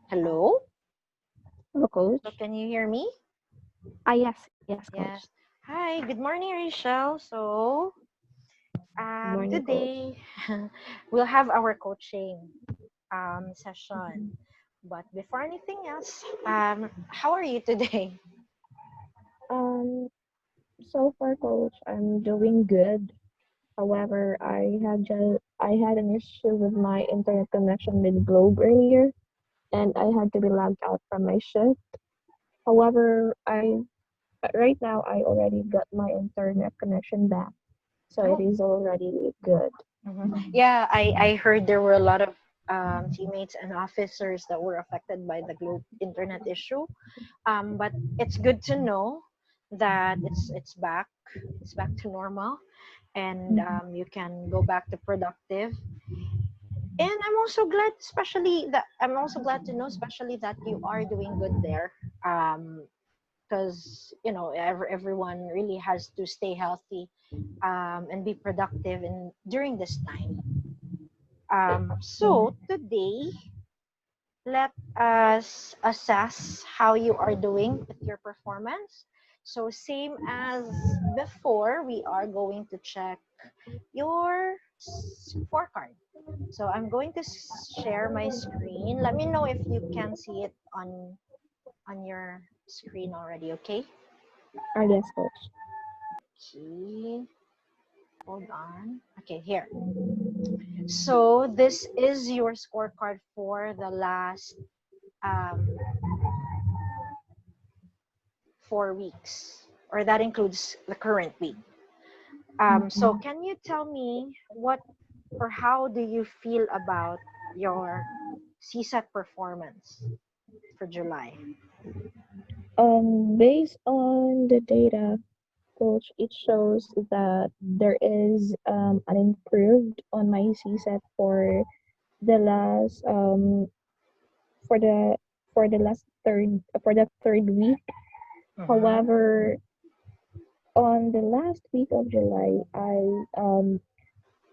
Hello? Hello, So coach. can you hear me? Yes, Yeah. coach. Hi, good morning, Rachel. So, Good morning, coach. today we'll have our coaching session. Mhm. But before anything else, how are you today? Um, so far, coach, I'm doing good. However, I had an issue with my internet connection with Globe earlier, and I had to be logged out from my shift. However, I right now I already got my internet connection back, so it Oh, is already good. yeah, I heard there were a lot of teammates and officers that were affected by the globe internet issue. But it's good to know that it's back to normal, and Mhm. you can go back to productive. And I'm also glad to know, especially that you are doing good there. Because everyone really has to stay healthy, and be productive in during this time. Yeah. So today, let us assess how you are doing with your performance. So same as before, we are going to check your scorecard. So I'm going to share my screen. Let me know if you can see it on your screen already, okay? Yes, coach. Okay, hold on. Okay, here. So this is your scorecard for the last um, 4 weeks, or that includes the current week. So Mhm. can you tell me what or how do you feel about your CSAT performance for July? Based on the data, coach, it shows that there is an improved on my CSAT the last for the for the third week. Mm-hmm. However, on the last week of July,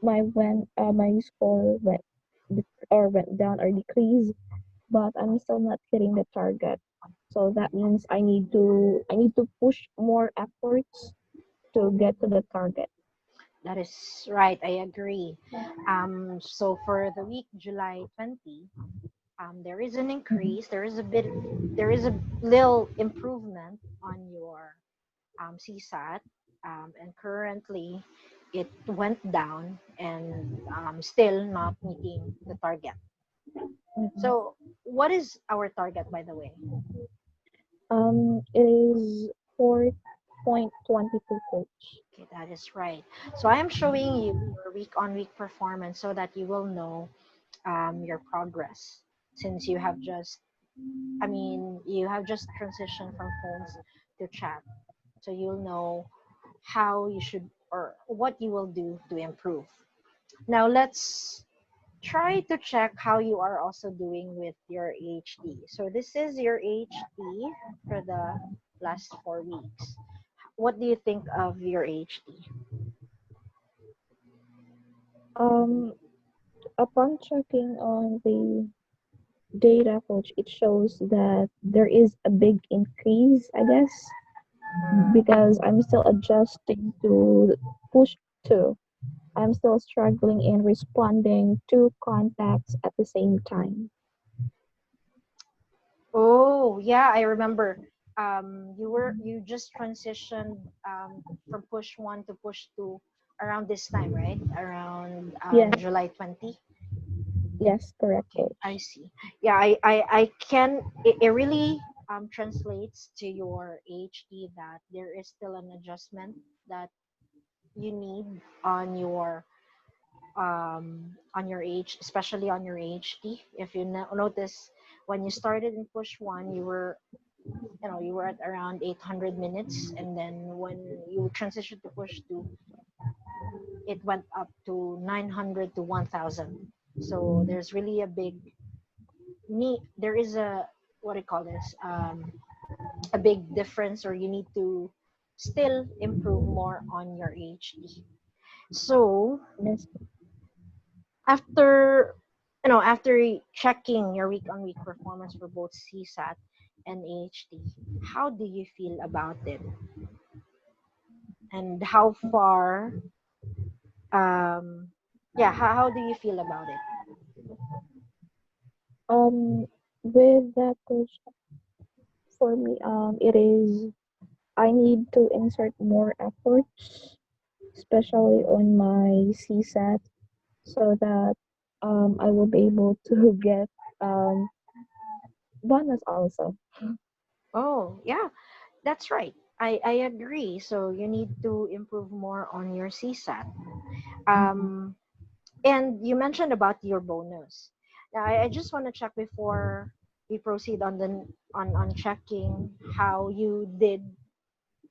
my score went down or decreased, but I'm still not hitting the target. So that means I need to push more efforts to get to the target. That is right. I agree. So for the week July 20, there is an increase. There is a little improvement on your CSAT, and currently it went down and still not meeting the target. Mhm. So, what is our target, by the way? It is 4.22, coach. Okay, that is right. So, I am showing you your week on week performance so that you will know your progress, since you have just transitioned from phones to chat. So, you'll know how you should or what you will do to improve. Now, let's try to check how you are also doing with your AHD. So this is your AHD for the last 4 weeks. What do you think of your AHD? Um, upon checking on the data, coach, it shows that there is a big increase, I guess, Mm. because I'm still adjusting to push two. I'm still struggling in responding to contacts at the same time. Oh, yeah, I remember. You just transitioned from push one to push two around this time, right? Around Yes, July 20. yes, correct, Okay, I coach. see. Yeah, I can. It really translates to your HD that there is still an adjustment that you need on your age, especially on your HD. If you notice, when you started in push one, you were at around 800 minutes, and then when you transitioned to push two, it went up to 900 to 1000. So there's really a big need. There is a, what do you call this? A big difference, or you need to still improve more on your HD. So Yes. after after checking your week on week performance for both CSAT and AHT, how do you feel about it? And how far, um, yeah, how do you feel about it? Um, with that coach, for me, it is I need to insert more efforts, especially on my CSAT, so that I will be able to get um bonus also. Oh, yeah, that's right. I agree. So you need to improve more on your CSAT. Mhm. Um, and you mentioned about your bonus. Now, I just want to check before we proceed on on checking how you did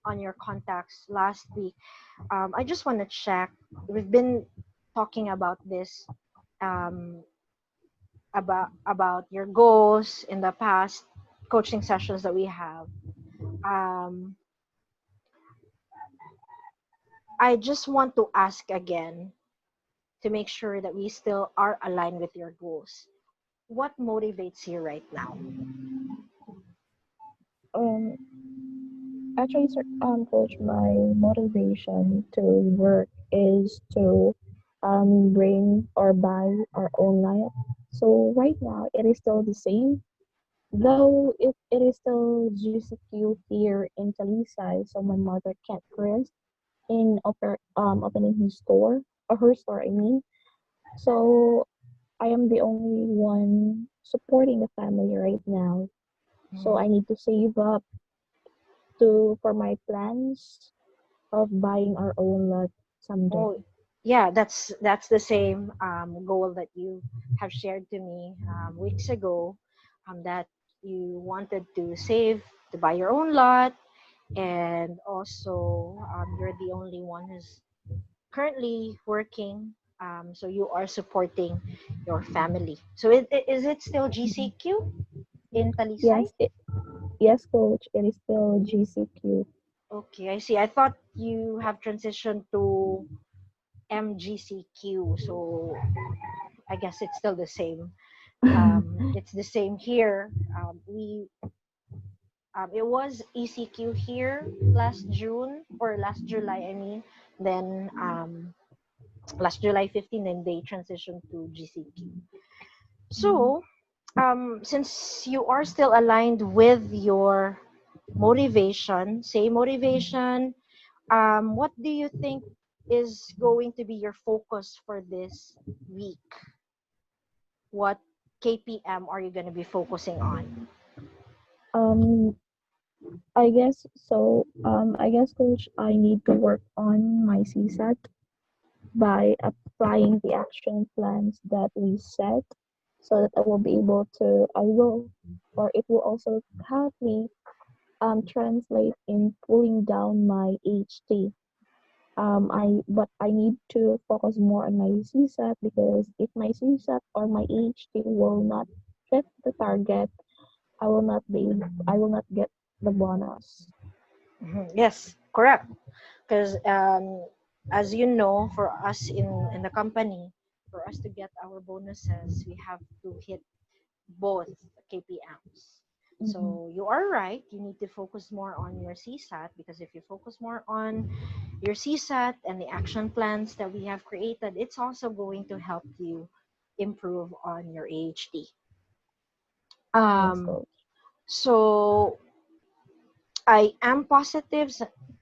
on your contacts last week. I just want to check. We've been talking about this, um, about your goals in the past coaching sessions that we have. Um, I just want to ask again to make sure that we still are aligned with your goals. What motivates you right now? Um, Actually, sir, coach, my motivation to work is to bring or buy our own life. So right now, it is still the same. Though it is still GCQ here in Talisay, so my mother can't risk in opening his store or her store, I mean. So I am the only one supporting the family right now. So I Mhm. need to save up to for my plans of buying our own lot someday. Oh, yeah, that's the same goal that you have shared to me weeks ago. That you wanted to save to buy your own lot, and also you're the only one who's currently working. So you are supporting your family. So is it still Mhm. GCQ in Talisay? Yes, yes, coach. It is still GCQ. Okay, I see. I thought you have transitioned to MGCQ. So I guess it's still the same. It's the same here. We It was ECQ here last June or last July. I mean, then last July 15, then they transitioned to GCQ. Mhm. So since you are still aligned with your motivation, say motivation, what do you think is going to be your focus for this week? What KPM are you going to be focusing on? Um, I guess so. I guess, coach, I need to work on my CSAT by applying the action plans that we set, so that I will be able to. I will, or it will also help me translate in pulling down my HT. But I need to focus more on my CSAT, because if my CSAT or my HT will not hit the target, I will not get the bonus. Mhm. Yes, correct. Because as you know, for us in the company, for us to get our bonuses, we have to hit both KPMs. Mm-hmm. So you are right. You need to focus more on your CSAT, because if you focus more on your CSAT and the action plans that we have created, it's also going to help you improve on your AHD. Yes, Um, coach. so I am positive.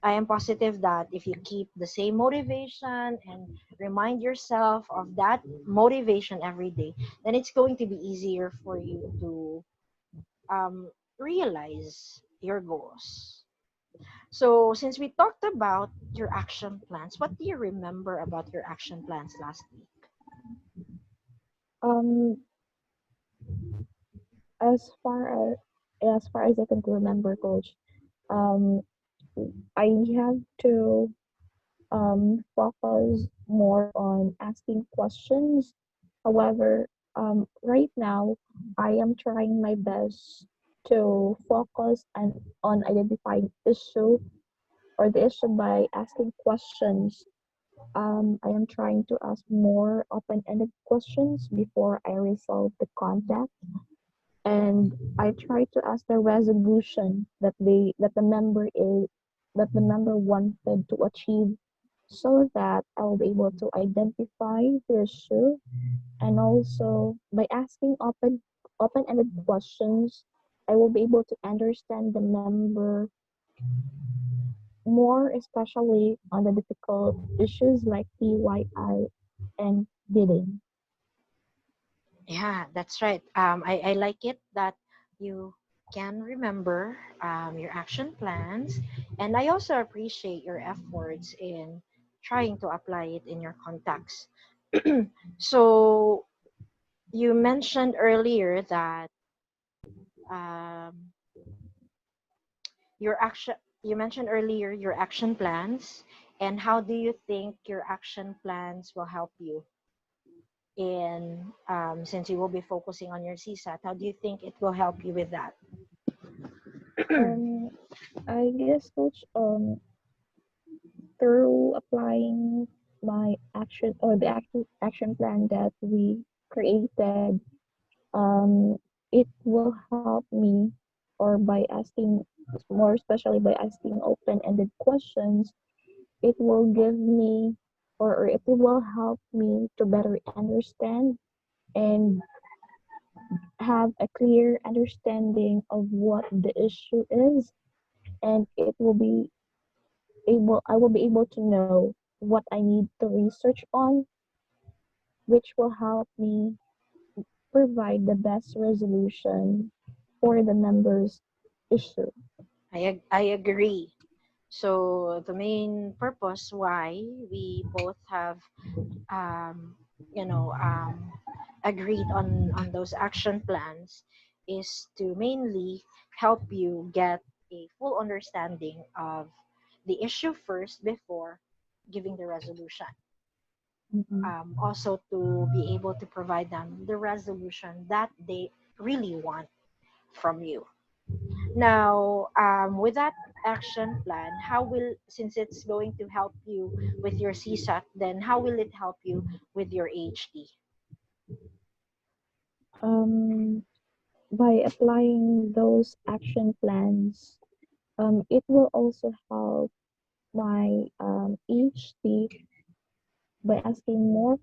I am positive that if you keep the same motivation and remind yourself of that motivation every day, then it's going to be easier for you to realize your goals. So, since we talked about your action plans, what do you remember about your action plans last week? Um, as far as far as I can remember, coach, um, I have to focus more on asking questions. However, right now I am trying my best to focus on identifying issue or the issue by asking questions I am trying to ask more open-ended questions before I resolve the contact, and I try to ask the resolution that the member wanted to achieve, so that I will be able to identify the issue. And also by asking open-ended questions, I will be able to understand the member more, especially on the difficult issues like PYI and bidding. Yeah, that's right. I like it that you can remember your action plans, and I also appreciate your efforts in trying to apply it in your contacts. So you mentioned earlier that um, your action. You mentioned earlier your action plans, and how do you think your action plans will help you in since you will be focusing on your CSAT? How do you think it will help you with that? Um, I guess, coach, through applying my action or the action plan that we created, um, it will help me, or by asking, more especially by asking open-ended questions, it will give me, or it will help me to better understand and have a clear understanding of what the issue is, and I will be able to know what I need to research on, which will help me provide the best resolution for the members' issue. I agree. So the main purpose why we both have um, you know agreed on those action plans is to mainly help you get a full understanding of the issue first before giving the resolution. Mhm. Also to be able to provide them the resolution that they really want from you. Now, with that action plan, how will, since it's going to help you with your CSAT, then how will it help you with your HD? Um, by applying those action plans, it will also help my HD by asking more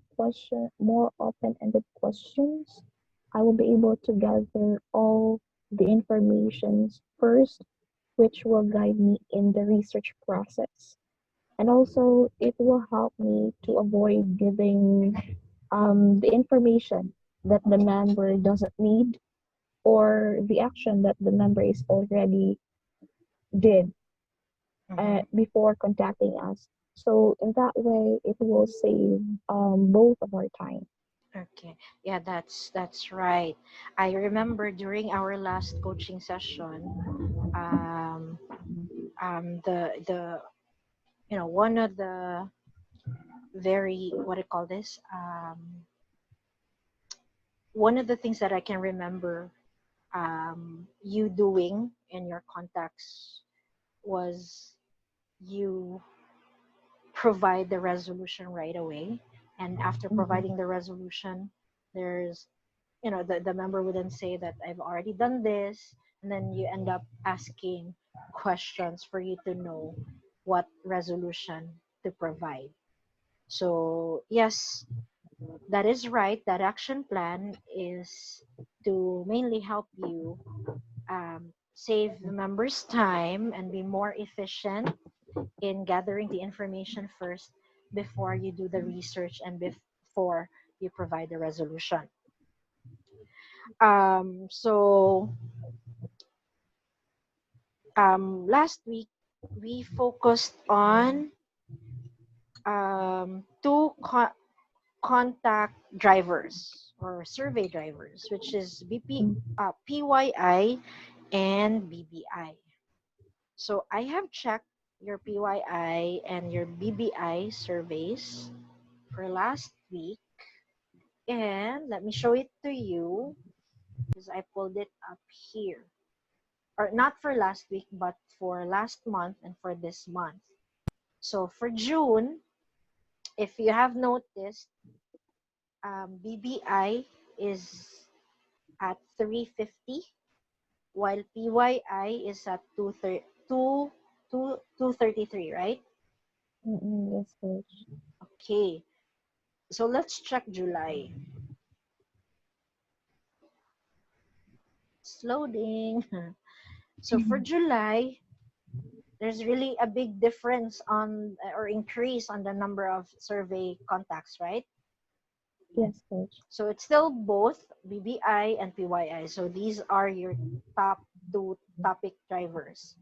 open-ended questions. I will be able to gather all the informations first, which will guide me in the research process. And also, it will help me to avoid giving the information that the member doesn't need, or the action that the member is already did Mm-hmm. before contacting us. So in that way, it will save both of our time. Okay, yeah, that's right. I remember during our last coaching session, um, the one of the very what do you call this? One of the things that I can remember you doing in your contacts was you provide the resolution right away. And after Mhm. providing the resolution, there's, the member would then say that I've already done this. And then you end up asking questions for you to know what resolution to provide. So, yes, that is right. That action plan is to mainly help you save the members' time and be more efficient in gathering the information first before you do the research and before you provide the resolution. So last week we focused on two contact drivers or survey drivers, which is PYI and BBI. So I have checked your PYI and your BBI surveys for last week, and let me show it to you because I pulled it up here. Or not for last week, but for last month and for this month. So for June, if you have noticed, BBI is at 350, while PYI is at 233, right? Yes, coach. Okay, so let's check July. It's loading. So for July, there's really a big difference on or increase on the number of survey contacts, right? Yes, coach. So it's still both BBI and PYI. So these are your top two topic drivers.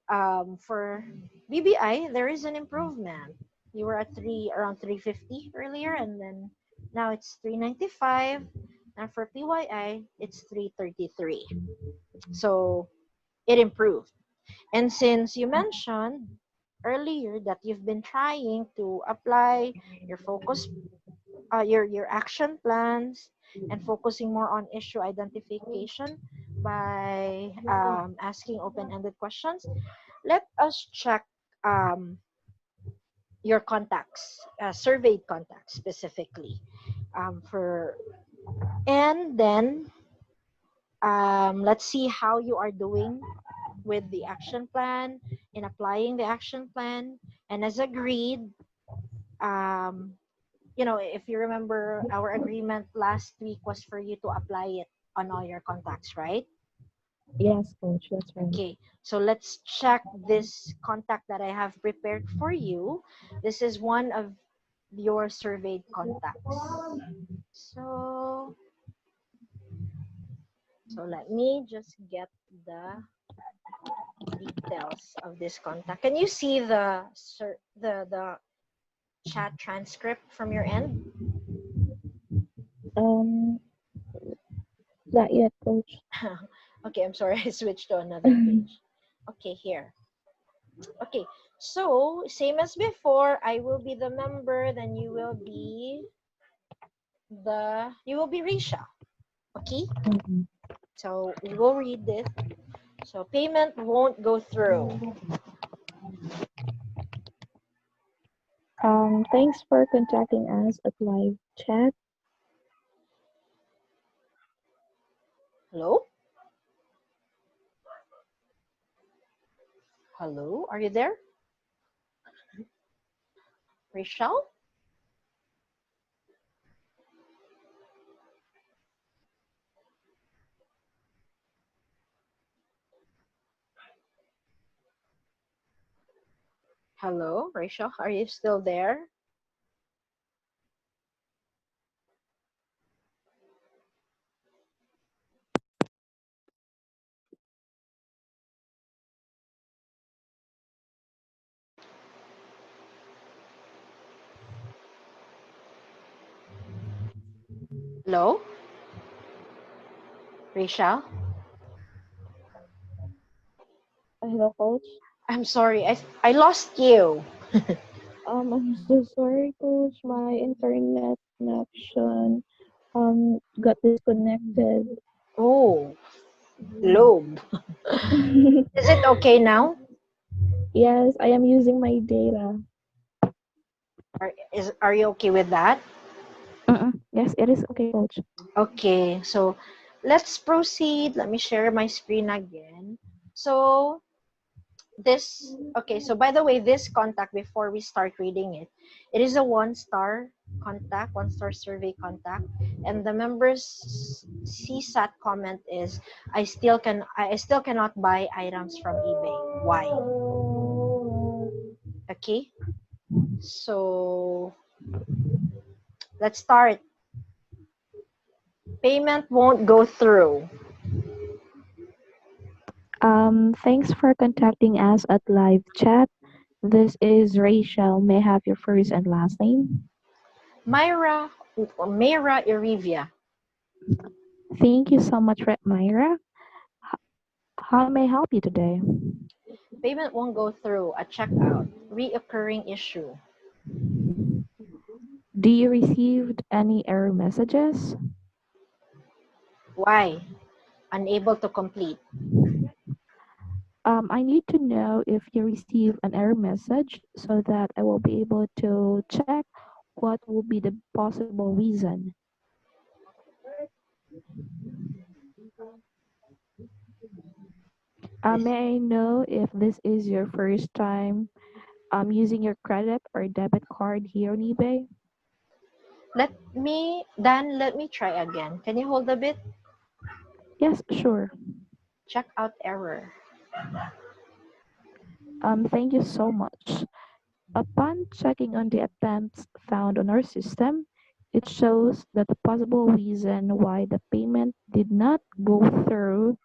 For BBI, there is an improvement. You were at around 350 earlier, and then now it's 395. And for PYI, it's 333. So it improved. And since you mentioned earlier that you've been trying to apply your focus, your action plans, and focusing more on issue identification by asking open-ended questions, let us check um, your contacts, surveyed contacts specifically, for and then let's see how you are doing with the action plan, in applying the action plan. And as agreed, um, if you remember, our agreement last week was for you to apply it on all your contacts, right? Yes, coach. That's right. Okay, so let's check this contact that I have prepared for you. This is one of your surveyed contacts. So, so let me just get the details of this contact. Can you see the chat transcript from your end? Um, not yet, coach. Okay, I'm sorry, I switched to another page. Okay, here. Okay, so same as before, I will be the member, then you will be Risha. Okay, Mhm. so we will read this. So payment won't go through. Thanks for contacting us at live chat. Hello? Hello? Are you there? Rachel? Hello, Rachel? Are you still there? Hello? Rachel? Hello, coach. I'm sorry, I lost you. I'm so sorry, coach. My internet connection got disconnected. Oh, lobe. Is it okay now? Yes, I am using my data. Are you okay with that? Yes, it is okay, coach. Okay, so let's proceed. Let me share my screen again. So okay, so by the way, this contact, before we start reading it, it is a one-star contact, one-star survey contact, and the members CSAT comment is, I still cannot buy items from eBay. Why? Okay, so let's start. Payment won't go through. Thanks for contacting us at live chat. This is Rachael. May I have your first and last name? Myra Irivia. Thank you so much, Myra. How may I help you today? Payment won't go through. A checkout. Reoccurring issue. Do you received any error messages? Why? Unable to complete. I need to know if you receive an error message so that I will be able to check what will be the possible reason. This May I know if this is your first time using your credit or debit card here on eBay? let me try again. Can you hold a bit? Yes, sure. Check out error. Thank you so much. Upon checking on the attempts found on our system, it shows that the possible reason why the payment did not go through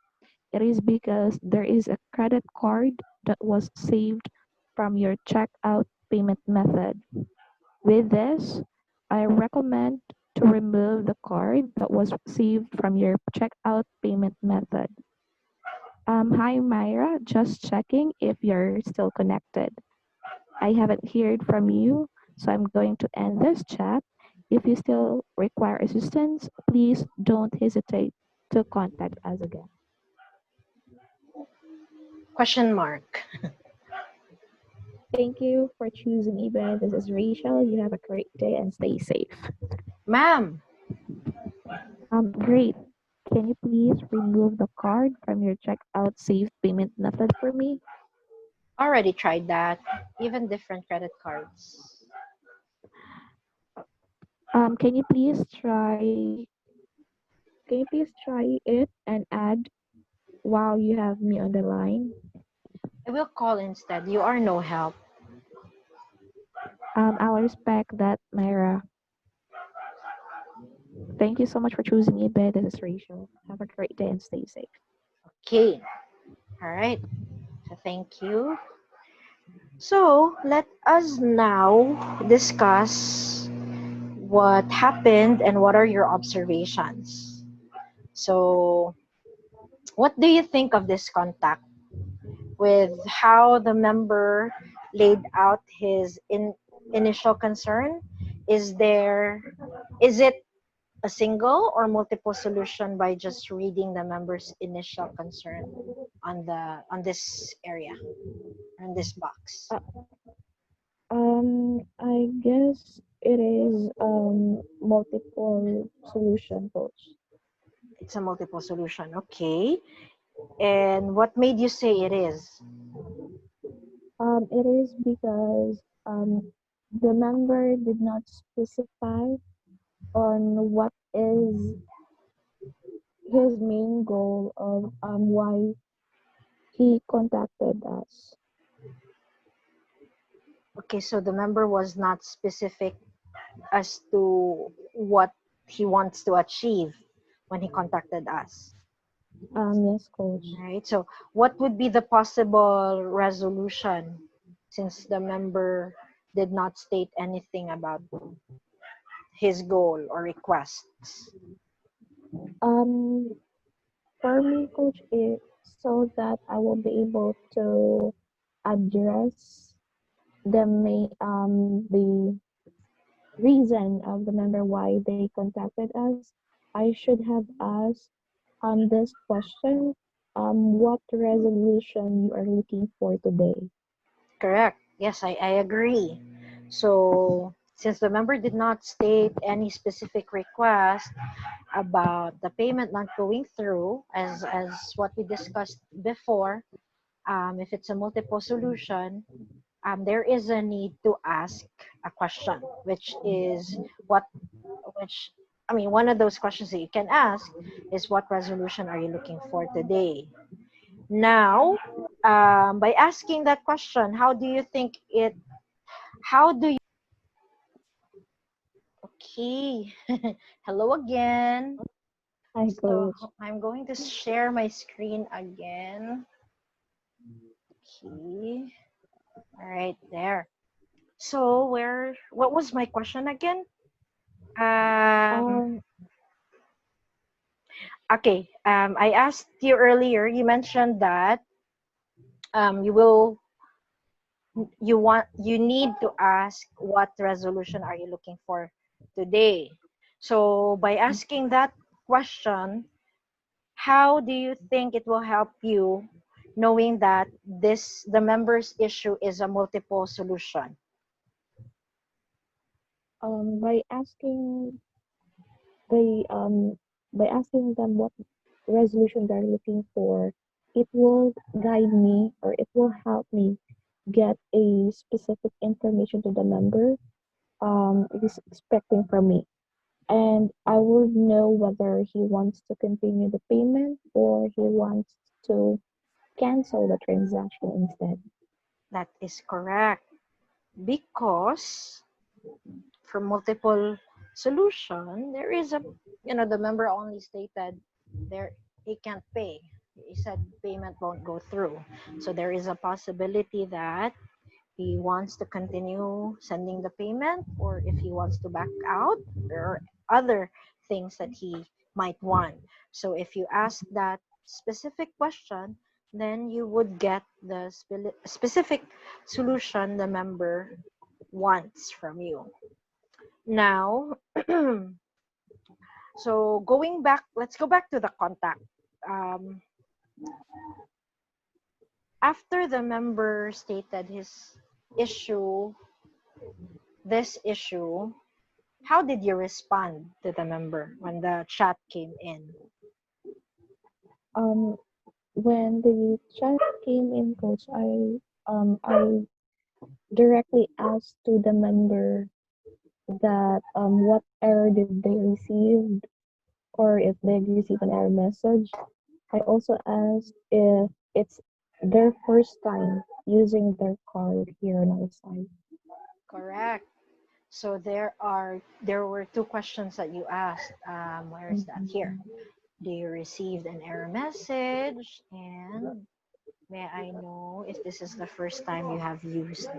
it is because there is a credit card that was saved from your checkout payment method. With this, I recommend to remove the card that was saved from your checkout payment method. Hi Myra, just checking if you're still connected. I haven't heard from you, so I'm going to end this chat. If you still require assistance, please don't hesitate to contact us again. Question mark. Thank you for choosing eBay. This is Rachel. You have a great day and stay safe. Ma'am, Great. Can you please remove the card from your checkout saved payment method for me? already tried that. Even different credit cards. Can you please try it and add while you have me on the line? I will call instead. You are no help. I'll respect that, Myra. Thank you so much for choosing eBay. This is Rachel. Have a great day and stay safe. Okay. All right. So thank you. So let us now discuss what happened and what are your observations. So, what do you think of this contact with how the member laid out his initial concern? Is it a single or multiple solution by just reading the member's initial concern on this area, on this box? Uh, I guess it is multiple solution coach. It's a multiple solution. Okay. And what made you say it is? It is because the member did not specify on what is his main goal of why he contacted us. Okay, so the member was not specific as to what he wants to achieve when he contacted us. Yes, coach. Right? So, what would be the possible resolution since the member did not state anything about his goal or requests? Um, for me, coach, it so that I will be able to address the reason of the member why they contacted us. I should have asked this question, what resolution you are looking for today. Correct. Yes, I agree. So, since the member did not state any specific request about the payment not going through, as what we discussed before, if it's a multiple solution, there is a need to ask a question, which is what, which, I mean, one of those questions that you can ask is what resolution are you looking for today? Now, by asking that question, how do you think it, how do you, okay, hello again. Hi, So coach. I'm going to share my screen again. Okay, all right, there. So what was my question again? Um, Um, okay, I asked you earlier, you mentioned that you will, you need to ask what resolution are you looking for today. So by asking that question, how do you think it will help you knowing that the member's issue is a multiple solution? By they by asking them what resolution they're looking for, it will guide me or it will help me get a specific information to the member is expecting from me. And I will know whether he wants to continue the payment or he wants to cancel the transaction instead. That is correct. Because for multiple solution, there is a, the member only stated there he can't pay. He said payment won't go through. So there is a possibility that he wants to continue sending the payment, or if he wants to back out, or other things that he might want. So if you ask that specific question, then you would get the specific solution the member wants from you. Now, so going back, let's go back to the contact. Um, After the member stated his issue, this issue, how did you respond to the member when the chat came in? Um, when the chat came in, coach, I directly asked to the member that what error did they receive or if they received an error message. I also asked if it's their first time using their card here on our side. Correct. So there were two questions that you asked. Where is that? Here. Mhm. Do you receive an error message? And may I know if this is the first time you have used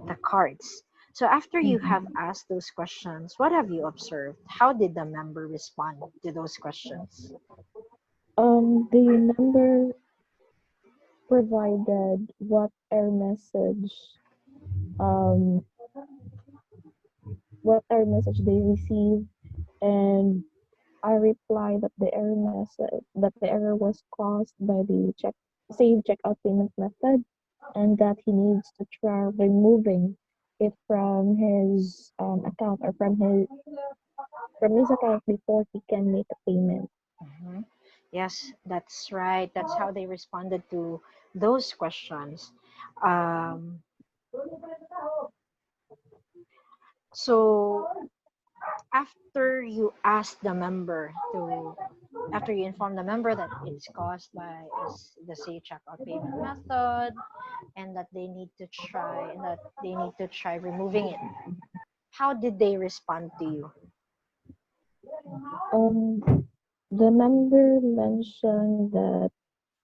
the cards? So after you have Mhm. asked those questions, what have you observed? How did the member respond to those questions? The number provided um, what error message they received, and I replied that the error was caused by the save checkout payment method, and that he needs to try removing it from his account or from his account before he can make a payment. Mhm. Yes, that's right. That's how they responded to those questions. Um, so after you ask the member to, after you inform the member that it's caused by the say checkout payment method, and that they need to try removing it, how did they respond to you? Um, the member mentioned that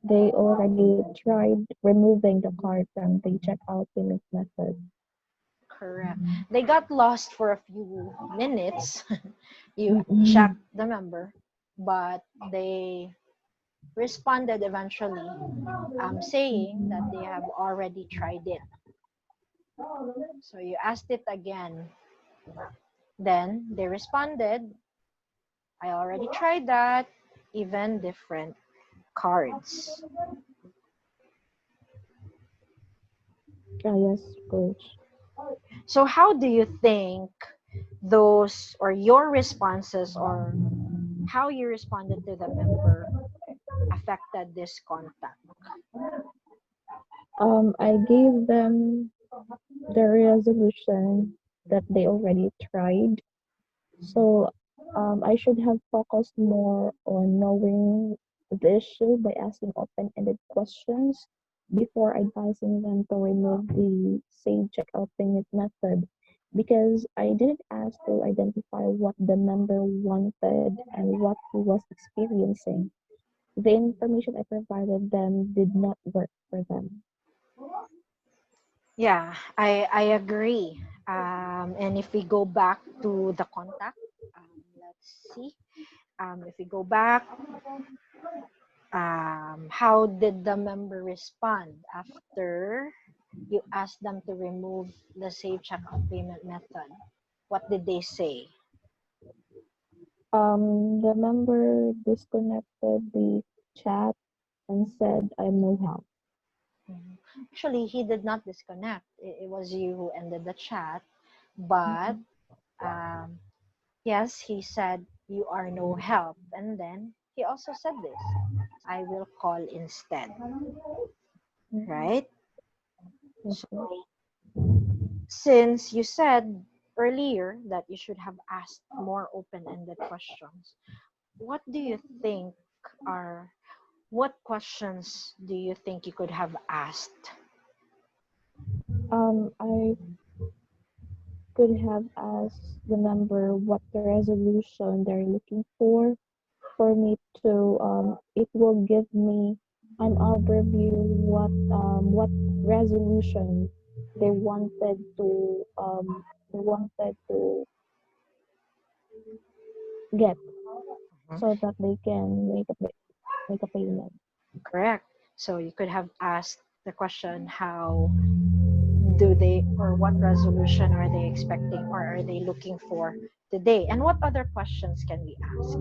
they already tried removing the card from the checkout payment method. Correct. They got lost for a few minutes. You Mm-mm. checked the member, but they responded eventually, saying that they have already tried it. So you asked it again. Then they responded, I already tried that, even different cards. Ah, yes, coach. So how do you think those, or your responses, or how you responded to the member affected this contact? I gave them the resolution that they already tried. So I should have focused more on knowing the issue by asking open-ended questions before advising them to remove the save checkout payment method because I didn't ask to identify what the member wanted and what he was experiencing. The information I provided them did not work for them. Yeah, I agree. And if we go back to the contact, let's see. If we go back, how did the member respond after you asked them to remove the save checkout payment method? What did they say? The member disconnected the chat and said, I'm no help. Actually, he did not disconnect. It was you who ended the chat. But Mm-mm. um, yes, he said you are no help. And then he also said this, I will call instead, Mm-mm. right? Yes, So coach. since you said earlier that you should have asked more open-ended questions, what do you think are what questions do you think you could have asked? I could have asked the member what the resolution they're looking for me to it will give me an overview what resolution they wanted to get Mhm. so that they can make a payment. Correct. So you could have asked the question, how do they, or what resolution are they expecting, or are they looking for today? And what other questions can we ask?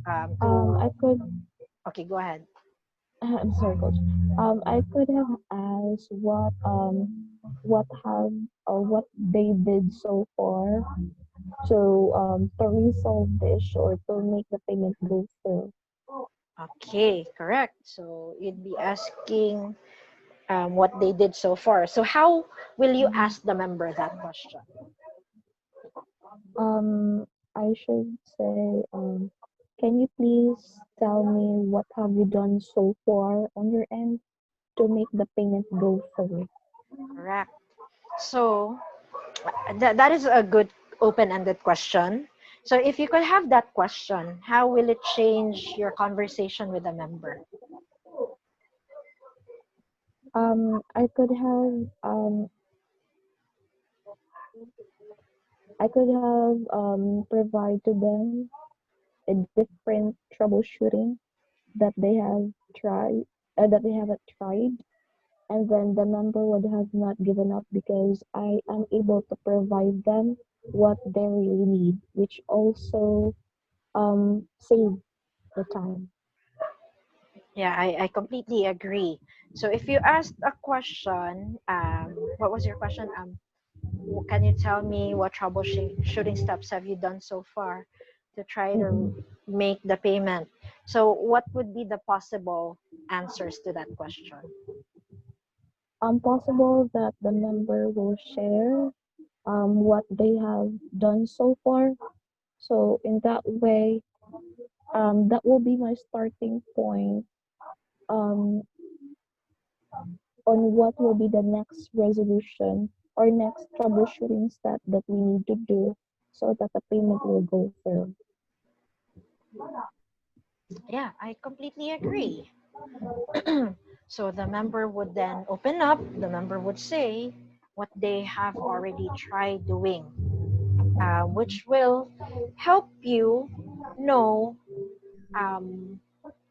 I To could Okay, go ahead. I'm sorry, coach. I could have asked what have or what they did so far to resolve the issue or to make the payment go through. Okay, correct. So you'd be asking what they did so far. So how will you ask the member that question? I should say, can you please tell me what have you done so far on your end to make the payment go through? Correct. So that is a good open-ended question. So if you could have that question, how will it change your conversation with a member? I could provide to them a different troubleshooting that they have tried that they haven't tried, and then the member would have not given up because I am able to provide them what they really need, which also save the time. Yeah, I completely agree. So if you asked a question, what was your question? Can you tell me what troubleshooting steps have you done so far to try to Mm-mm. make the payment? So what would be the possible answers to that question? Possible that the member will share what they have done so far. So in that way, that will be my starting point um, on what will be the next resolution or next troubleshooting step that we need to do so that the payment will go through. Yeah, I completely agree. So the member would then open up, the member would say what they have already tried doing, which will help you know,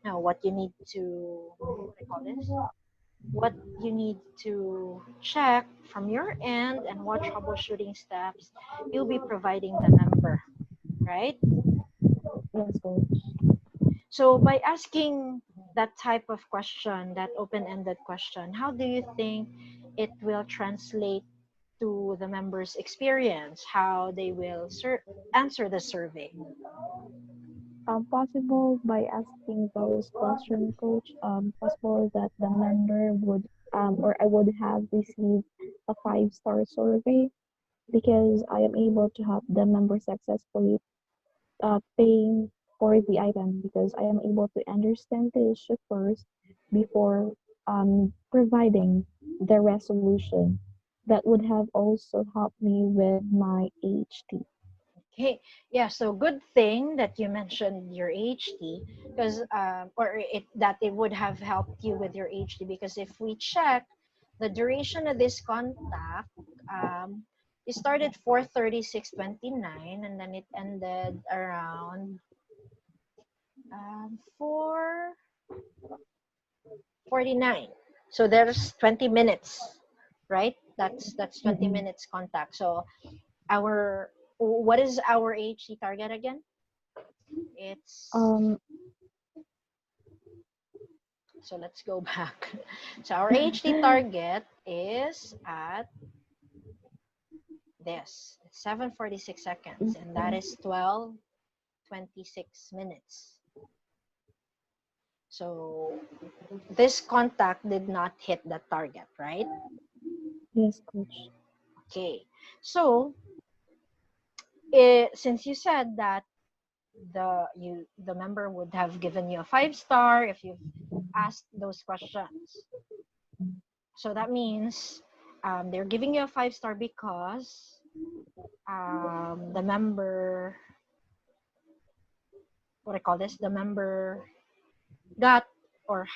what you need to, what do you call this? What you need to check from your end and what troubleshooting steps you'll be providing the member, right? Yes, coach. So by asking that type of question, that open-ended question, how do you think it will translate to the members' experience, how they will answer the survey? Possible by asking those questions, coach. Possible that the member would or I would have received a 5-star survey because I am able to help the member successfully paying for the item because I am able to understand the issue first before providing the resolution. That would have also helped me with my HT. Okay, yeah, so good thing that you mentioned your HT, because that it would have helped you with your HT, because if we check the duration of this contact, um, it started 4:36:29 and then it ended around 4:49. So there's 20 minutes, right? That's 20 Mm-mm. minutes contact. So our what is our HT target again? It's Um, So let's go back. So our AHT target is at this. It's 7:46 seconds, and that is 12:26 minutes. So this contact did not hit the target, right? Yes, coach. Okay. So since you said that the member would have given you a 5 star if you asked those questions, so that means they're giving you a 5 star because the member, what I call this, the member got or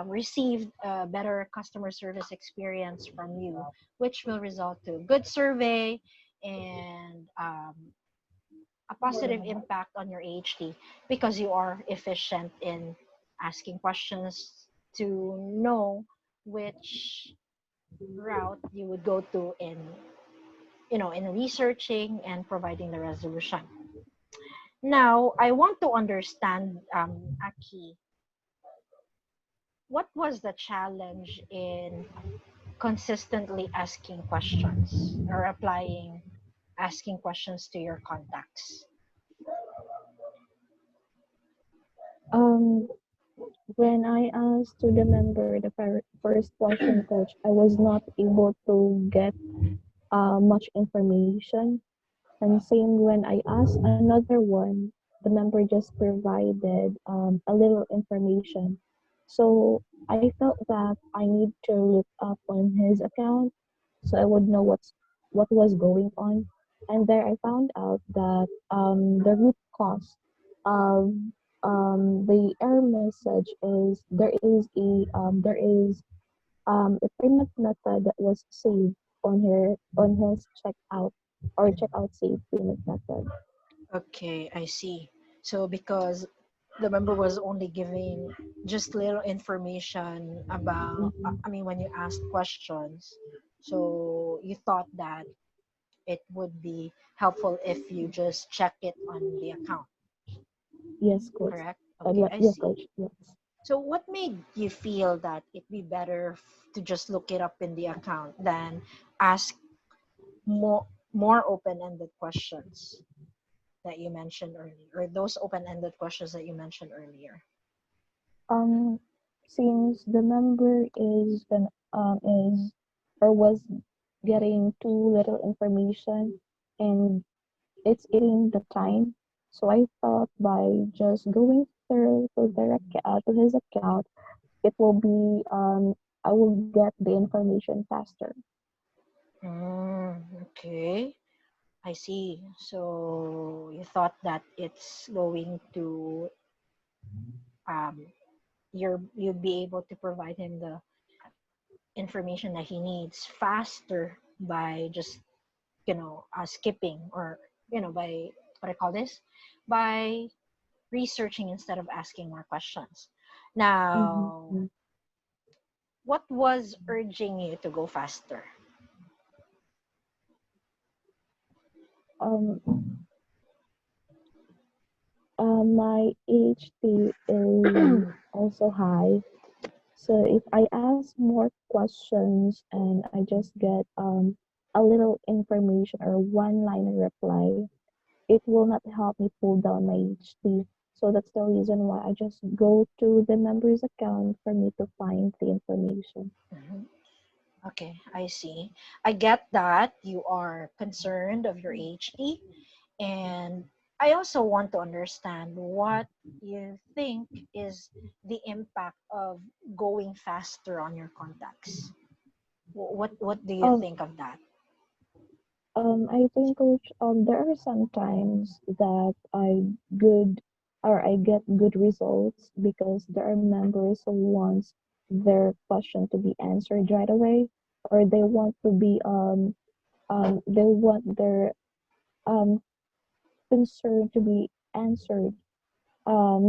received a better customer service experience from you, which will result to good survey and a positive impact on your AHT because you are efficient in asking questions to know which route you would go to in in researching and providing the resolution. Now I want to understand, Aki, what was the challenge in consistently asking questions or applying asking questions to your contacts? Um, when I asked to the member the first question, coach, I was not able to get much information. And same when I asked another one, the member just provided a little information. So I felt that I need to look up on his account so I would know what was going on. And there I found out that the root cause of the error message is there is a payment method that was saved on his checkout or checkout saved payment method. Okay, I see. So because the member was only giving just little information about, Mm-hmm. I mean, when you asked questions, so you thought that it would be helpful if you just check it on the account, Yes, coach. correct? Okay, I Yes, see. coach. Yes. So what made you feel that it'd be better to just look it up in the account than ask more open-ended questions that you mentioned earlier, or those open-ended questions that you mentioned earlier? Um, since the member is or was getting too little information and it's eating the time, so I thought by just going through to his account, it will be I will get the information faster. Okay, I see. So you thought that it's going to um, you'd be able to provide him the information that he needs faster by just skipping, or by, what I call this, by researching instead of asking more questions. Now, Mm-hmm. what was urging you to go faster? Um, my AHT is also high. So if I ask more questions and I just get a little information or one liner reply, it will not help me pull down my HT. So that's the reason why I just go to the member's account for me to find the information. Mhm. Okay, I see. I get that you are concerned of your HD, and I also want to understand what you think is the impact of going faster on your contacts. What do you Um, think of that? I think coach, there are some times that I get good results because there are members who wants their question to be answered right away, or they want their um concern to be answered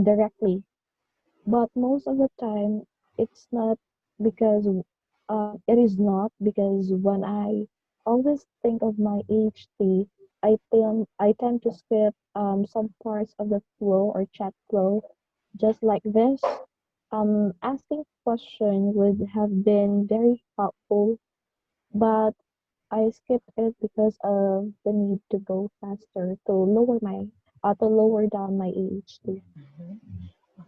directly. But most of the time, it's not because it is not because when I always think of my HT, I tend to skip some parts of the flow or chat flow, just like this. Asking question would have been very helpful, but I skipped it because of the need to go faster to lower down my AHT. Mhm.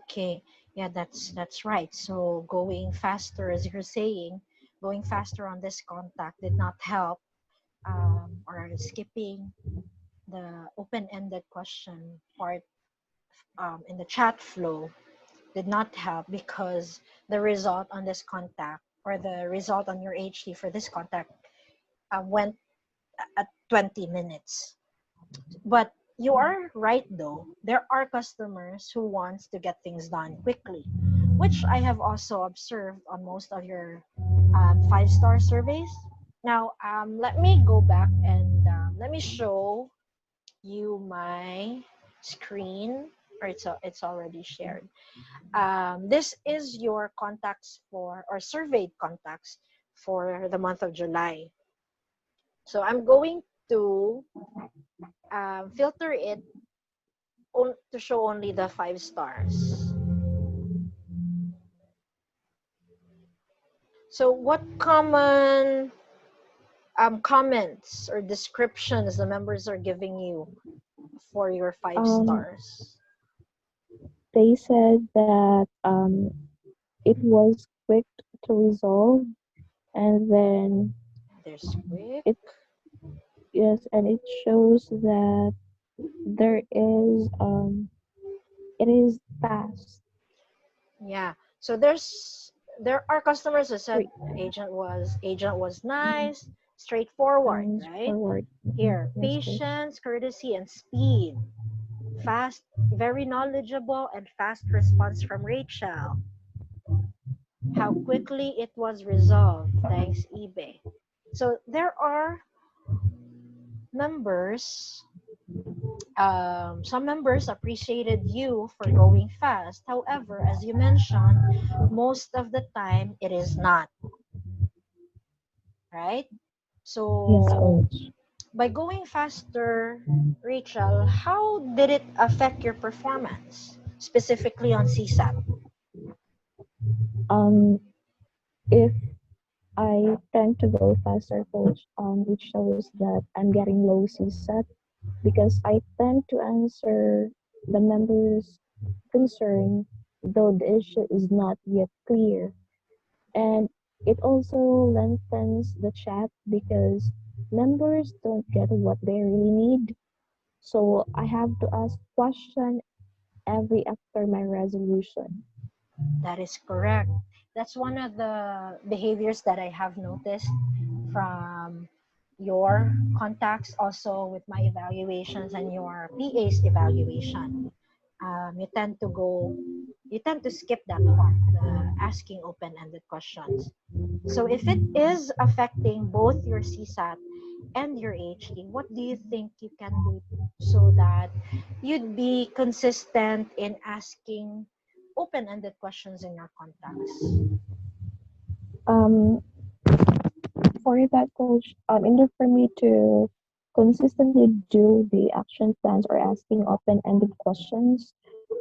Okay, yeah, that's right. So going faster, as you're saying, going faster on this contact did not help, or skipping the open-ended question part in the chat flow did not help because the result on this contact or the result on your HT for this contact went at 20 minutes. But you are right though. There are customers who wants to get things done quickly, which I have also observed on most of your 5-star surveys. Now, let me go back and let me show you my screen, or it's already shared. This is your contacts for or surveyed contacts for the month of July. So I'm going to filter it to show only the 5 stars. So what common comments or descriptions the members are giving you for your five Um, stars? they said that it was quick to resolve, and then There's quick. it yes, and it shows that there is it is fast. Yeah. So there are customers who said Wait, agent was nice, straightforward, right? forward. Here, Yes, coach. patience, courtesy, and speed. Fast, very knowledgeable, and fast response from Rachel. How quickly it was resolved. Thanks, eBay. So there are members, some members appreciated you for going fast. However, as you mentioned, most of the time it is not, right? Yes, So coach. by going faster, Rachel, how did it affect your performance, specifically on CSAT? Um, if I tend to go faster, coach, it shows that I'm getting low CSAT because I tend to answer the members' concern, though the issue is not yet clear. And it also lengthens the chat because members don't get what they really need. So I have to ask question every after my resolution. That is correct. That's one of the behaviors that I have noticed from your contacts, also with my evaluations and your PA's evaluation. You tend to skip that part, the asking open-ended questions. So if it is affecting both your CSAT and your HD, what do you think you can do so that you'd be consistent in asking open-ended questions in your contacts? Um, for that coach, in order for me to consistently do the action plans or asking open-ended questions,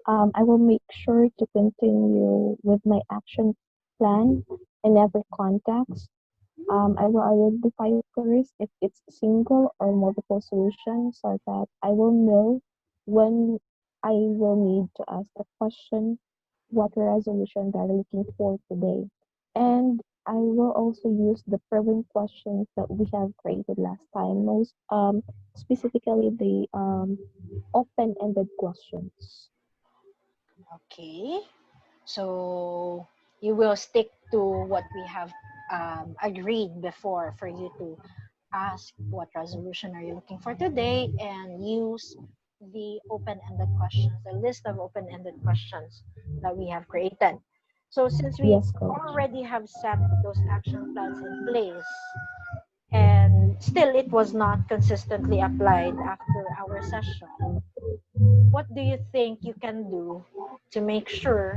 I will make sure to continue with my action plan in every context. I will identify first if it's single or multiple solutions so that I will know when I will need to ask the question what resolution they're looking for today. And I will also use the proven questions that we have created last time, most specifically the open-ended questions. Okay. So you will stick to what we have agreed before for you to ask what resolution are you looking for today and use the open-ended questions, the list of open-ended questions that we have created. So since we Yes, coach. already have set those action plans in place and still it was not consistently applied after our session, what do you think you can do to make sure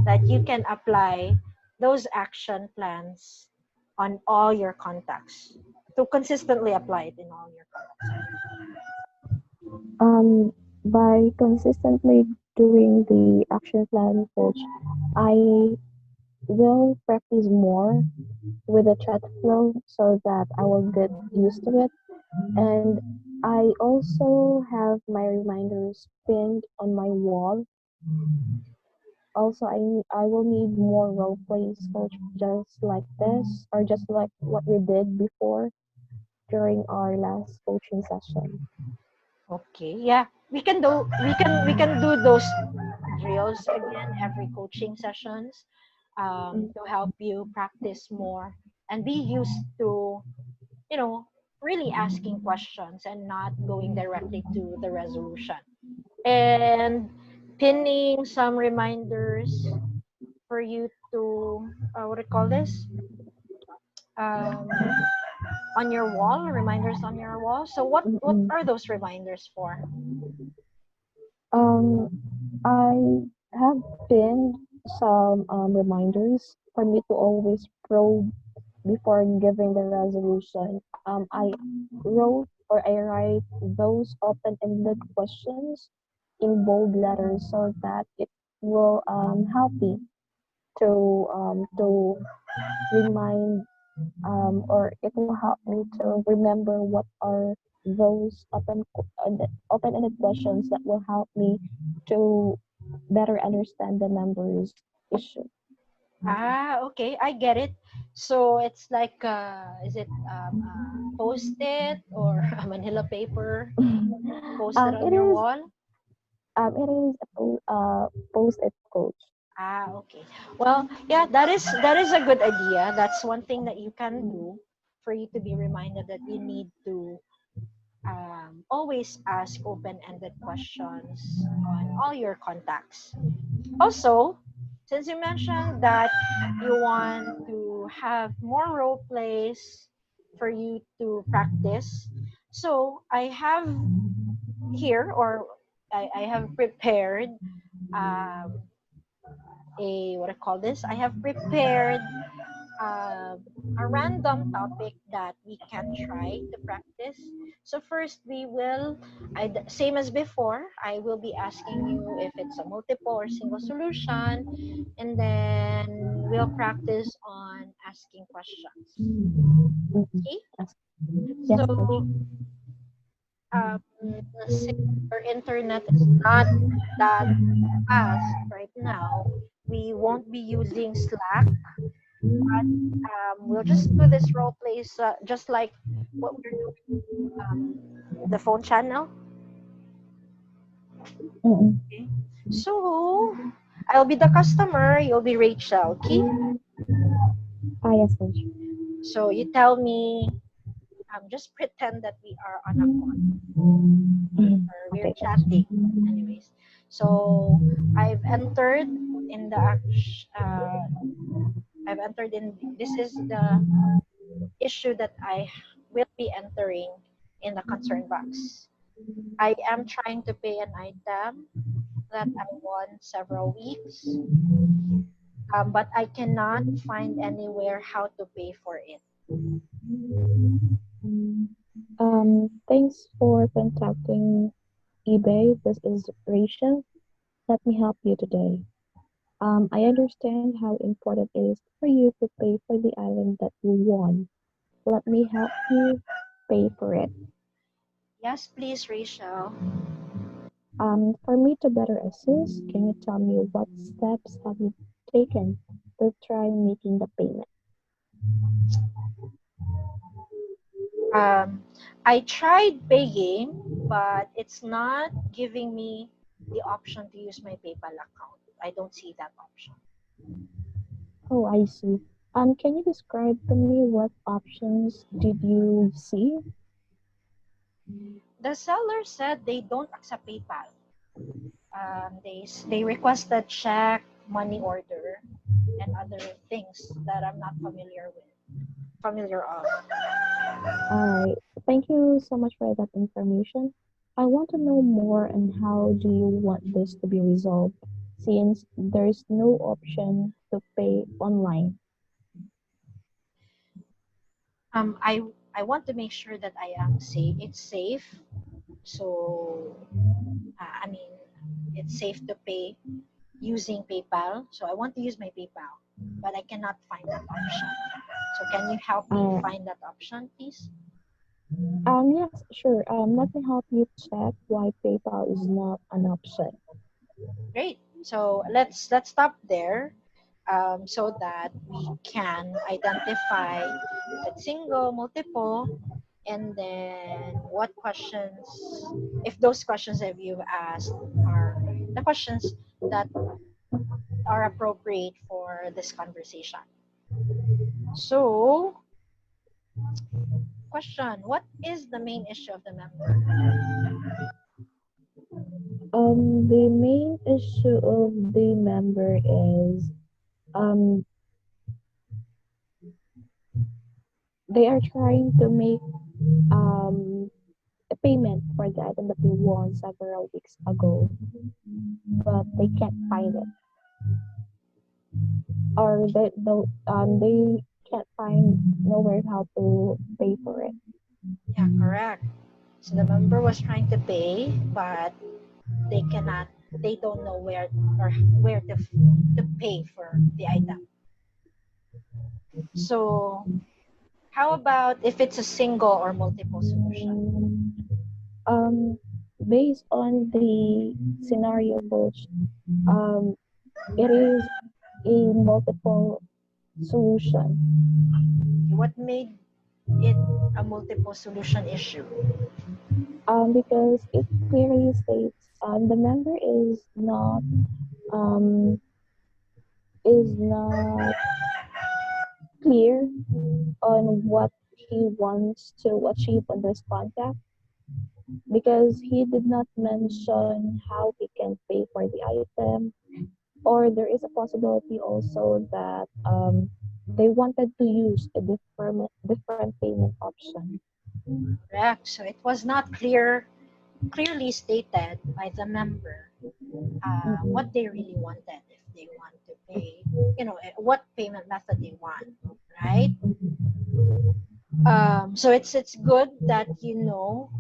that you can apply those action plans on all your contacts, to consistently apply it in all your contacts? Um, by consistently doing the action plan, coach, I will practice more with the chat flow so that I will get used to it. And I also have my reminders pinned on my wall. Also, I will need more role plays, coach, just like this, or just like what we did before during our last coaching session. Okay, yeah, we can do those drills again every coaching sessions, to help you practice more and be used to, you know, really asking questions and not going directly to the resolution, and pinning some reminders for you to, what do you call this, um, on your wall, reminders on your wall. So what Mm-mm. are those reminders for? Um, I have pinned some reminders for me to always probe before giving the resolution. I wrote or I write those open-ended questions in bold letters so that it will help me to remind or it will help me to remember what are those open-ended questions that will help me to better understand the numbers issue. Ah, okay, I get it. So it's like, is it post-it or a manila paper posted on It your is wall? a post-it coach. Ah, okay. Well, yeah, that is a good idea. That's one thing that you can do for you to be reminded that you need to, always ask open-ended questions on all your contacts. Also, since you mentioned that you want to have more role plays for you to practice, so I have here, or I have prepared, um, a, what I call this. I have prepared, um, a random topic that we can try to practice. So first, same as before, I will be asking you if it's a multiple or single solution, and then we'll practice on asking questions. Mm-mm. Okay? Yes, yes, coach. So, um, since our internet is not that fast right now, we won't be using Slack, but, we'll just do this role plays, just like what we're doing, in the phone channel. Mm-mm. Okay. So I'll be the customer, you'll be Rachel. Okay. Yes, coach. So you tell me, just pretend that we are on a call Mhm. or we're Okay, coach. chatting. Anyways, so I've entered in the I've entered in, this is the issue that I will be entering in the concern box. I am trying to pay an item that I won several weeks, but I cannot find anywhere how to pay for it. Thanks for contacting eBay. This is Rachel. Let me help you today. I understand how important it is for you to pay for the item that you won. Let me help you pay for it. Yes, please, Rachel. For me to better assist, can you tell me what steps have you taken to try making the payment? Um, I tried paying, but it's not giving me the option to use my PayPal account. I don't see that option. Oh, I see. Can you describe to me what options did you see? The seller said they don't accept PayPal. They requested check, money order, and other things that I'm not familiar of. Alright, thank you so much for that information. I want to know more on how do you want this to be resolved since there's no option to pay online. Um, I I want to make sure that I am safe. It's safe. So, I mean, it's safe to pay using PayPal. So I want to use my PayPal, but I cannot find that option. So can you help me Uh, find that option, please? yes, sure. Let me help you check why PayPal is not an option. Great. So let's stop there, so that we can identify if it's single, multiple, and then what questions, if those questions that you've asked are the questions that are appropriate for this conversation. So, question: what is the main issue of the member? The main issue of the member is um, they are trying to make um, a payment for the item that they won several weeks ago, but they can't find it, or they can't find nowhere how to pay for it. Yeah, correct. So the member was trying to pay, but they cannot. They don't know where, or where to pay for the item. So how about if it's a single or multiple solution? Um, Based on the scenario, coach, um, it is a multiple solution. Okay, what made it a multiple solution issue? Because it clearly states the member um, is not clear on what he wants to achieve on this contract because he did not mention how he can pay for the item, or there is a possibility also that they wanted to use a different payment option. Correct. So it was not clearly stated by the member what they really wanted. If they want to pay, what payment method they want, right? So it's good that you know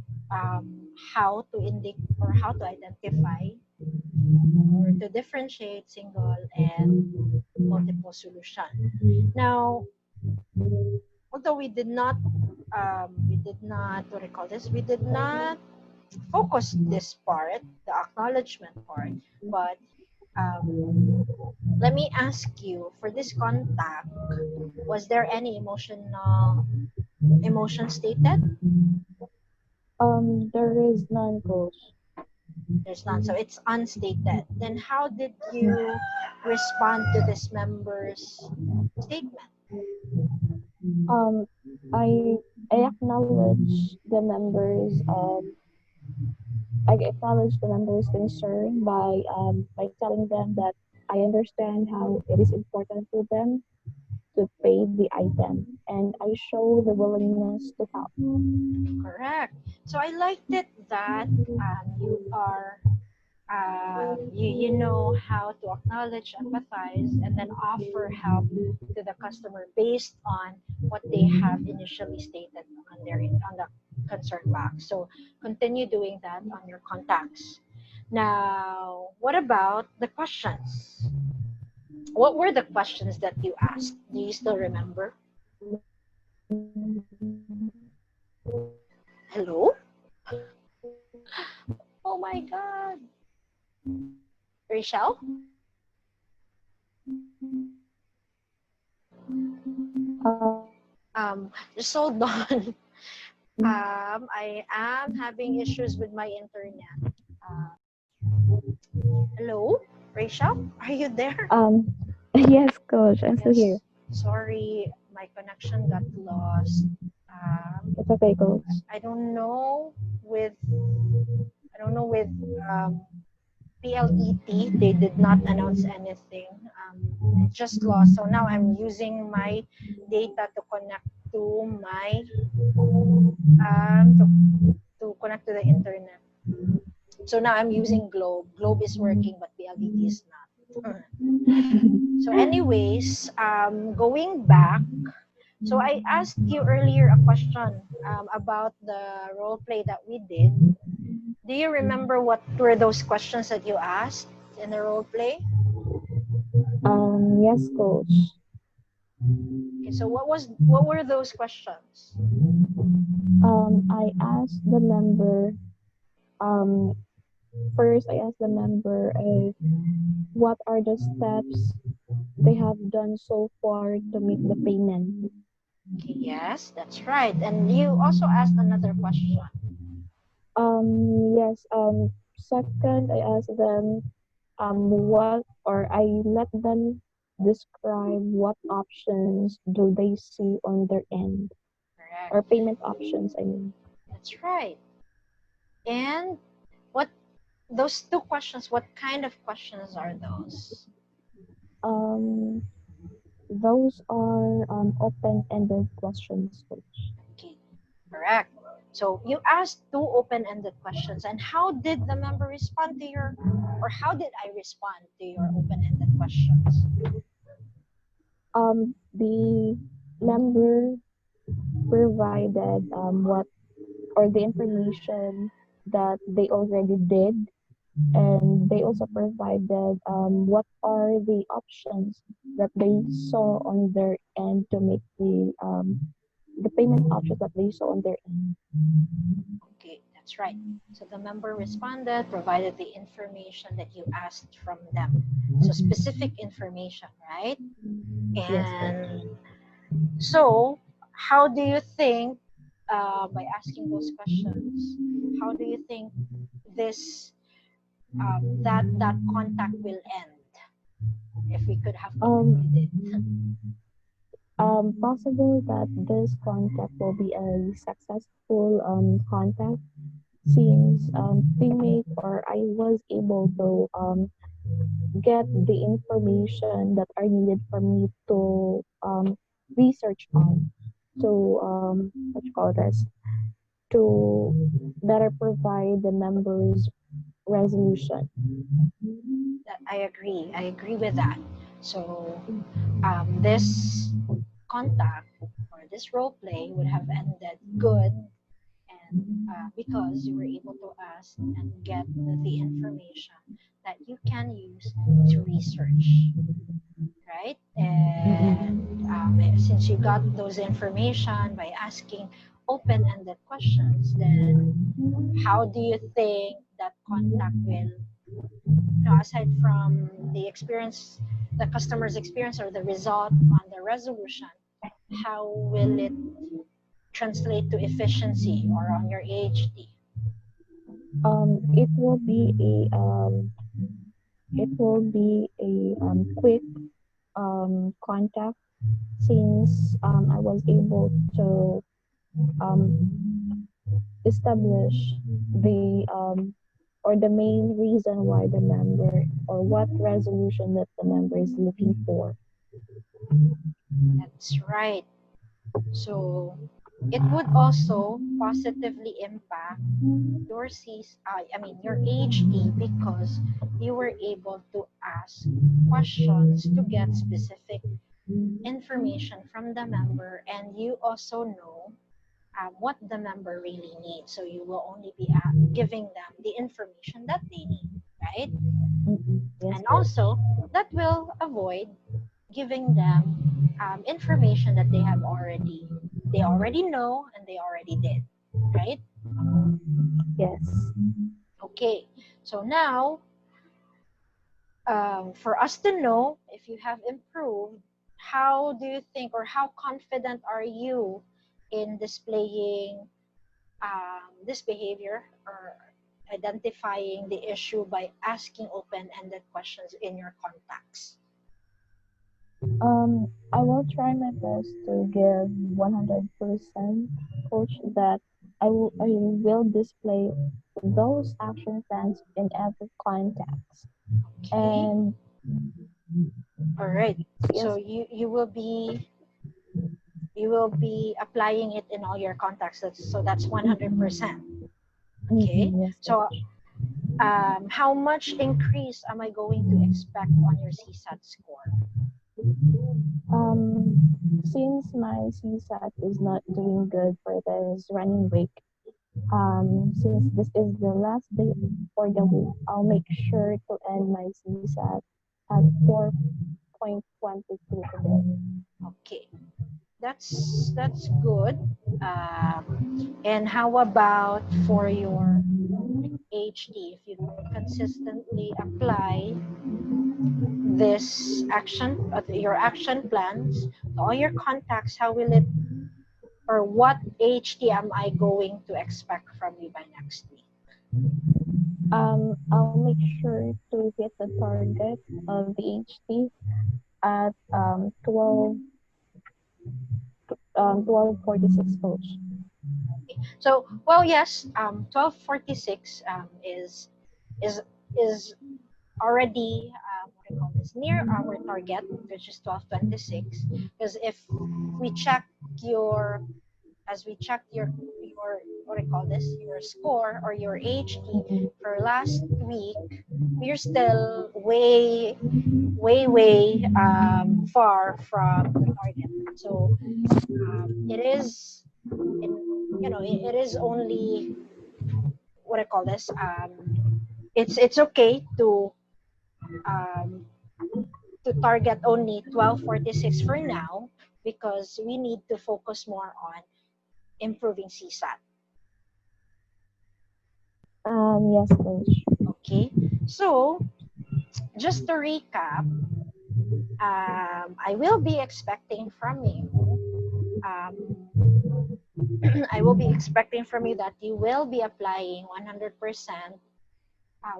how to indicate or how to identify or to differentiate single and multiple solution. Now, although we did not, what do you call this? We did not focus this part, the acknowledgement part, but let me ask you, for this contact, was there any emotion stated? There is none, coach. There's none. So it's unstated. Then how did you respond to this member's statement? Um, I acknowledge the members. I acknowledge the members' concern by telling them that I understand how it is important to them to pay the item, and I show the willingness to help. Correct. So I liked it that you are you know how to acknowledge, empathize, and then offer help to the customer based on what they have initially stated on the concern box. So continue doing that on your contacts. Now, what about the questions? What were the questions that you asked? Do you still remember? Hello? Oh my God. Rachel? Just hold on. I am having issues with my internet. Uh, Hello? Rachel? Are you there? Yes, coach, I'm still here. Yes. Sorry, my connection got lost. Um, It's okay, coach. I don't know with I don't know with um, PLET. They did not announce anything. It just lost. So now I'm using my data to connect to my to connect to the internet. So now I'm using Globe. Globe is working, but PLDT is not. So, anyways, going back, so I asked you earlier a question about the role play that we did. Do you remember what were those questions that you asked in the role play? Yes, coach. Okay, so what were those questions? I asked the member, um, first I asked the member what are the steps they have done so far to make the payment. Okay, yes, that's right. And you also asked another question. Yes, second I asked them, what, or I let them describe what options do they see on their end, Correct. or payment options, I mean. That's right. And what those two questions, what kind of questions are those? Um, those are open-ended questions, coach. Okay, correct. So you asked two open-ended questions, and how did the member respond to your, or how did I respond to your open-ended questions? The member provided what, or the information that they already did, and they also provided what are the options that they saw on their end to make the payment options that they saw on their end. Okay, that's right. So the member responded, provided the information that you asked from them. So specific information, right? Yes, coach. And so, how do you think, by asking those questions, how do you think this that contact will end if we could have concluded? Possible that this contact will be a successful contact, since teammate, or I was able to get the information that are needed for me to research on, to what you call this, to better provide the members resolution. That I agree. I agree with that. So, this contact or this role play would have ended good, and because you were able to ask and get the information that you can use to research, right? And since you got those information by asking open-ended questions, then how do you think that contact will, aside from the experience, the customer's experience or the result on the resolution, how will it translate to efficiency or on your AHT? It will be a quick contact, since I was able to establish the or the main reason why the member, or what resolution that the member is looking for. That's right. So it would also positively impact your your AHT, because you were able to ask questions to get specific information from the member, and you also know what the member really needs. So you will only be giving them the information that they need, right? Yes, And coach. also, that will avoid giving them information that they already know and they already did, right? Yes. Okay, so now, for us to know if you have improved, how do you think, or how confident are you in displaying this behavior, or identifying the issue by asking open-ended questions in your contacts? I will try my best to give 100%, coach, that I will display those action plans in every context. Okay, And all right. So yes, you will be applying it in all your contacts. So that's 100%. Okay. yes, So coach. how much increase am I going to expect on your CSAT score? Since my CSAT is not doing good for this running week, Since this is the last day for the week, I'll make sure to end my CSAT at 4.22 today. Okay, that's good. And how about for your HD? If you consistently apply this action, your action plans to all your contacts, how will it, or what HD am I going to expect from you by next week? I'll make sure to hit the target of the HT at 12:46, coach. So, well, yes, 12:46 is is already what I call this, near our target, which is 12:26. Because if we check your, as we check your what I call this, your score or your HD Mm-mm. for last week, we're still way far from the target. So it is in, it is only what I call this. It's okay um, to target only 12:46 for now because we need to focus more on improving CSAT. Yes, coach. Okay, so just to recap, I will be expecting from you. Um, I will be expecting from you that you will be applying 100%.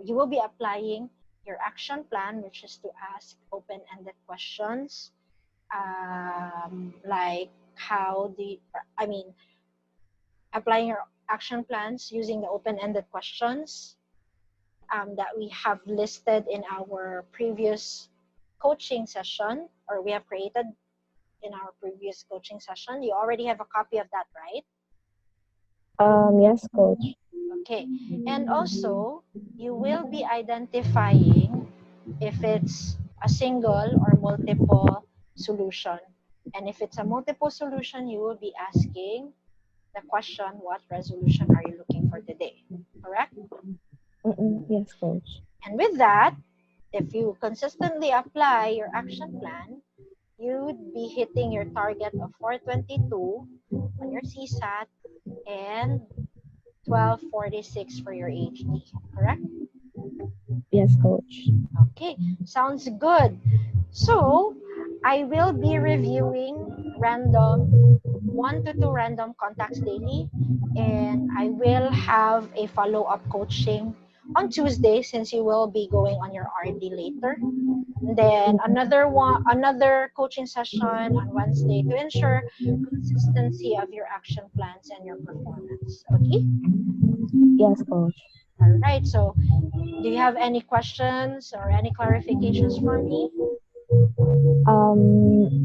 You will be applying your action plan, which is to ask open-ended questions, like how the, I mean, applying your action plans using the open-ended questions that we have listed in our previous coaching session, or we have created in our previous coaching session. You already have a copy of that, right? Yes, coach. Okay. And also, you will be identifying if it's a single or multiple solution. And if it's a multiple solution, you will be asking the question, what resolution are you looking for today? Correct? Mm-mm. Yes, coach. And with that, if you consistently apply your action plan, you would be hitting your target of 422 on your CSAT and 1246 for your HD. Correct? Yes, coach. Okay, sounds good. So, I will be reviewing random, 1 to 2 random contacts daily, and I will have a follow up coaching on Tuesday since you will be going on your RD later. And then another coaching session on Wednesday to ensure consistency of your action plans and your performance. Okay? Yes, coach. All right. So, do you have any questions or any clarifications for me?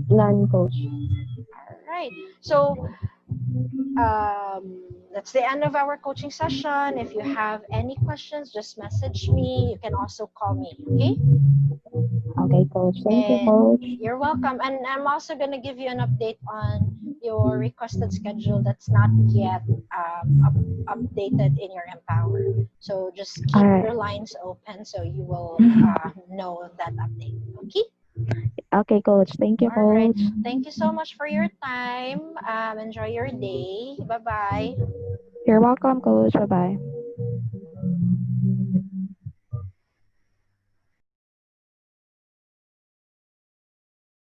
None, coach. All right. So, that's the end of our coaching session. If you have any questions, just message me. You can also call me. Okay? Okay, coach. Thank you, And coach. you're welcome. And I'm also going to give you an update on your requested schedule that's not yet updated in your Empower. So just All keep right. your lines open so you will know that update. Okay? Okay, coach. Thank you, All right. coach. Thank you so much for your time. Enjoy your day. Bye bye. You're welcome, coach. Bye bye.